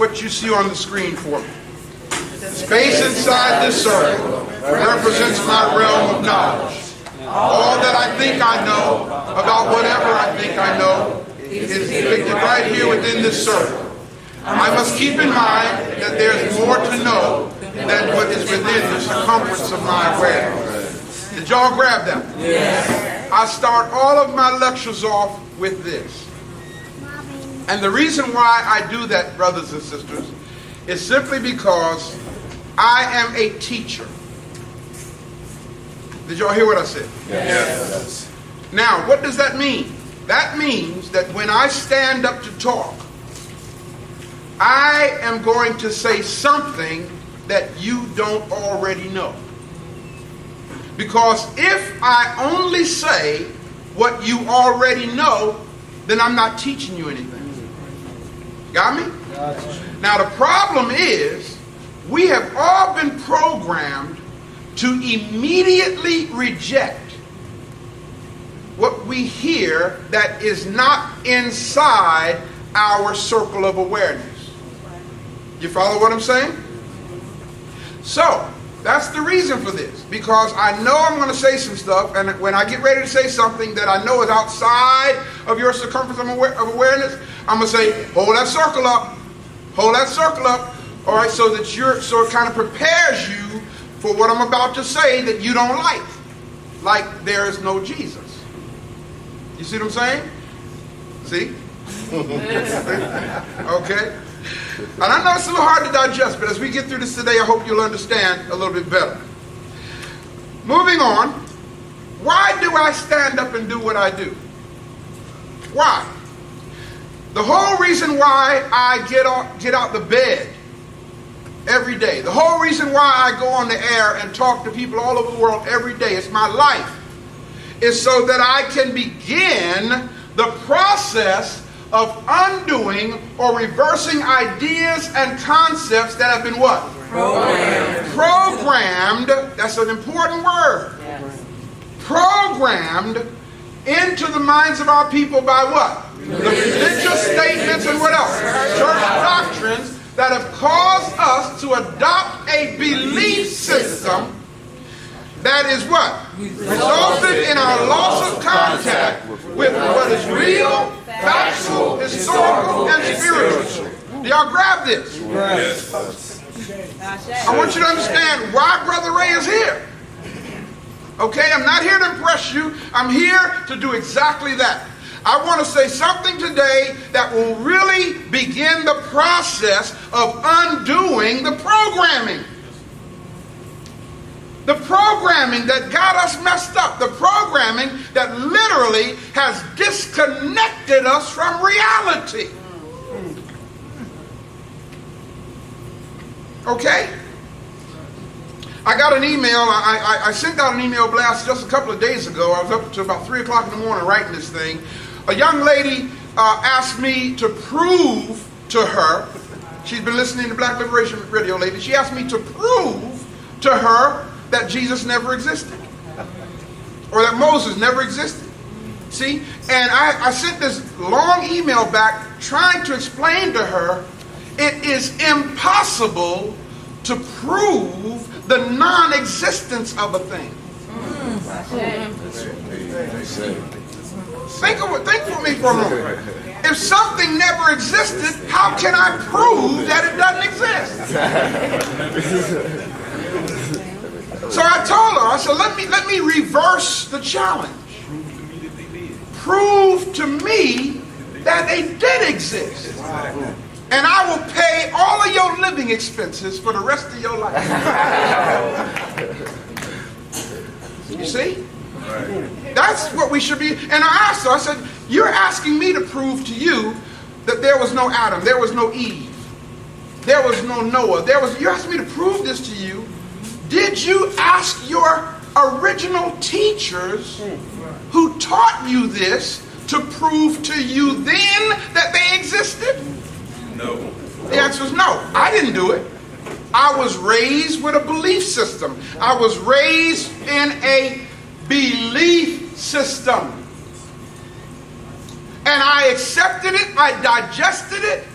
what you see on the screen for me. The space inside this circle represents my realm of knowledge. All that I think I know about whatever I think I know is depicted right here within this circle. I must keep in mind that there's more to know than what is within the circumference of my awareness. Did y'all grab that? Yes. I start all of my lectures off with this. And the reason why I do that, brothers and sisters, is simply because I am a teacher. Did y'all hear what I said? Yes. Now, what does that mean? That means that when I stand up to talk, I am going to say something that you don't already know. Because if I only say what you already know, then I'm not teaching you anything. Got me? Now the problem is, we have all been programmed to immediately reject what we hear that is not inside our circle of awareness. You follow what I'm saying? So, that's the reason for this. Because I know I'm going to say some stuff, and when I get ready to say something that I know is outside of your circumference of awareness, I'm going to say, hold that circle up. Hold that circle up. All right, so that so it kind of prepares you for what I'm about to say that you don't like. Like there is no Jesus. You see what I'm saying? See? Okay. And I know it's a little hard to digest, but as we get through this today, I hope you'll understand a little bit better. Moving on, why do I stand up and do what I do? Why? The whole reason why I get out the bed every day, the whole reason why I go on the air and talk to people all over the world every day, it's my life, is so that I can begin the process of undoing or reversing ideas and concepts that have been what? Programmed. That's an important word. Yes. Programmed into the minds of our people by what? The religious statements and what else? Church doctrines that have caused us to adopt a belief system that is what? Resulted in our loss of contact with what is real, factual, historical, and spiritual. Do y'all grab this? Yes. I want you to understand why Brother Ray is here. Okay, I'm not here to impress you. I'm here to do exactly that. I want to say something today that will really begin the process of undoing the programming. The programming that got us messed up. The programming that literally has disconnected us from reality. Okay? I got an email. I sent out an email blast just a couple of days ago. I was up to about 3 o'clock in the morning writing this thing. A young lady asked me to prove to her, she's been listening to Black Liberation Radio lately, she asked me to prove to her that Jesus never existed. Or that Moses never existed. See? And I sent this long email back trying to explain to her it is impossible to prove the non-existence of a thing. Think for me for a moment. If something never existed, how can I prove that it doesn't exist? So I told her, I said, let me reverse the challenge. Prove to me that they did exist. And I will pay all of your living expenses for the rest of your life. You see? That's what we should be. And I asked her, I said, you're asking me to prove to you that there was no Adam, there was no Eve, there was no Noah, you're asking me to prove this to you. Did you ask your original teachers who taught you this to prove to you then that they existed? No. The answer is no. I didn't do it. I was raised with a belief system. I was raised in a belief system. And I accepted it, I digested it,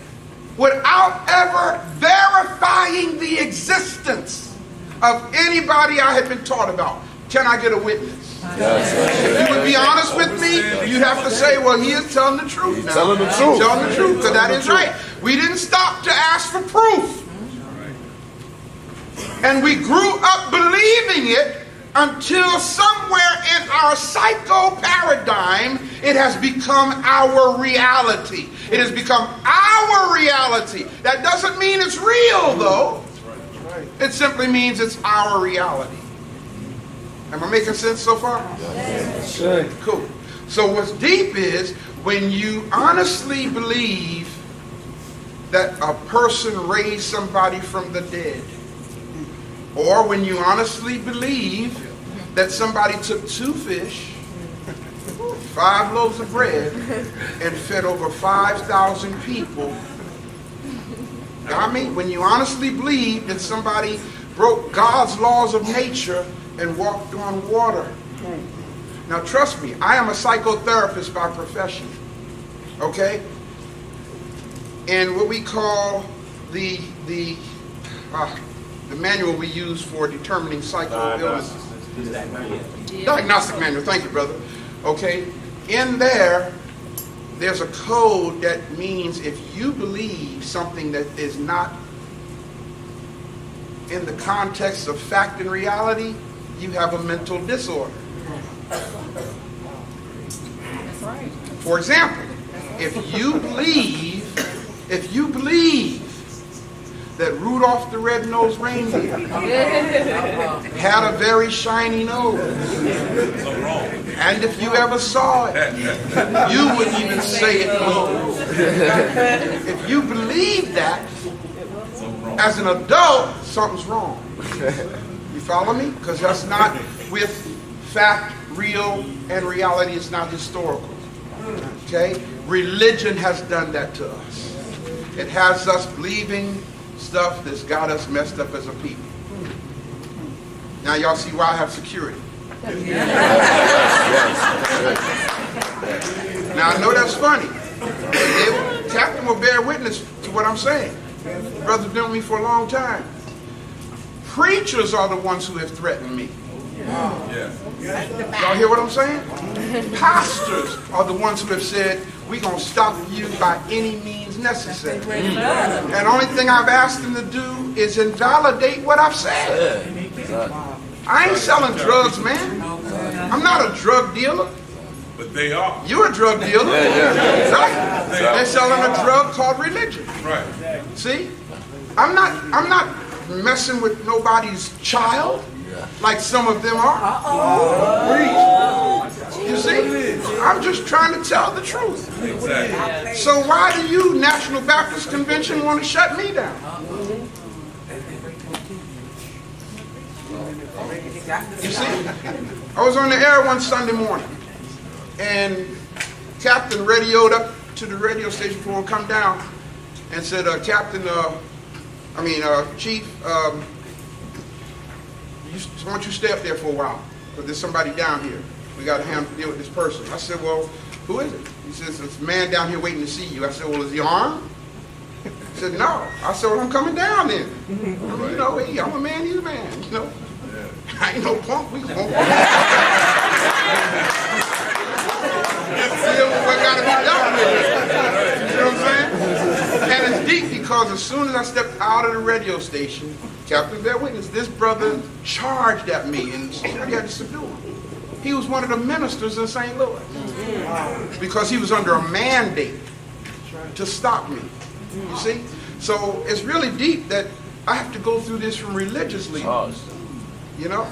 without ever verifying the existence of anybody I had been taught about. Can I get a witness? If you would be honest with me, you'd have to say, well, he is telling the truth now. Telling the truth. Telling the truth, because that is right. We didn't stop to ask for proof. And we grew up believing it until somewhere in our psycho paradigm, it has become our reality. It has become our reality. That doesn't mean it's real, though. It simply means it's our reality. Am I making sense so far? Yes. Cool. So what's deep is when you honestly believe that a person raised somebody from the dead, or when you honestly believe that somebody took 2 fish, 5 loaves of bread, and fed over 5,000 people. I mean, when you honestly believe that somebody broke God's laws of nature and walked on water. Now trust me, I am a psychotherapist by profession, okay? And what we call the manual we use for determining psycho illnesses. Diagnostic manual, thank you, brother. Okay, in there's a code that means if you believe something that is not in the context of fact and reality, you have a mental disorder. That's right. For example, if you believe that Rudolph the Red-Nosed Reindeer had a very shiny nose, and if you ever saw it, you wouldn't even say it glowed. If you believe that, as an adult, something's wrong. You follow me? Because that's not with fact, real, and reality. It's not historical. Okay? Religion has done that to us. It has us believing stuff that's got us messed up as a people. Now y'all see why I have security. Now I know that's funny. But Captain will bear witness to what I'm saying. Brother's been with me for a long time. Preachers are the ones who have threatened me. Y'all hear what I'm saying? Pastors are the ones who have said, we're going to stop you by any means necessary. And the only thing I've asked them to do is invalidate what I've said. I ain't selling drugs, man. I'm not a drug dealer. But they are. You're a drug dealer. Right? They're selling a drug called religion. Right. See? I'm not messing with nobody's child like some of them are. You see? I'm just trying to tell the truth. Exactly. So why do you, National Baptist Convention, want to shut me down? You see? I was on the air one Sunday morning, and Captain radioed up to the radio station for him to come down and said, Chief, why don't you stay up there for a while? Because there's somebody down here. We got to deal with this person. I said, well, who is it? He says, there's a man down here waiting to see you. I said, well, is he armed? He said, no. I said, well, I'm coming down then. You know, hey, I'm a man, he's a man, you know. I ain't no punk, we won't. What got to be done with it. You know what I'm saying? And it's deep because as soon as I stepped out of the radio station, Captain bear witness, this brother charged at me and security had to subdue him. He was one of the ministers in St. Louis because he was under a mandate to stop me. You see? So it's really deep that I have to go through this from religious leaders. You know?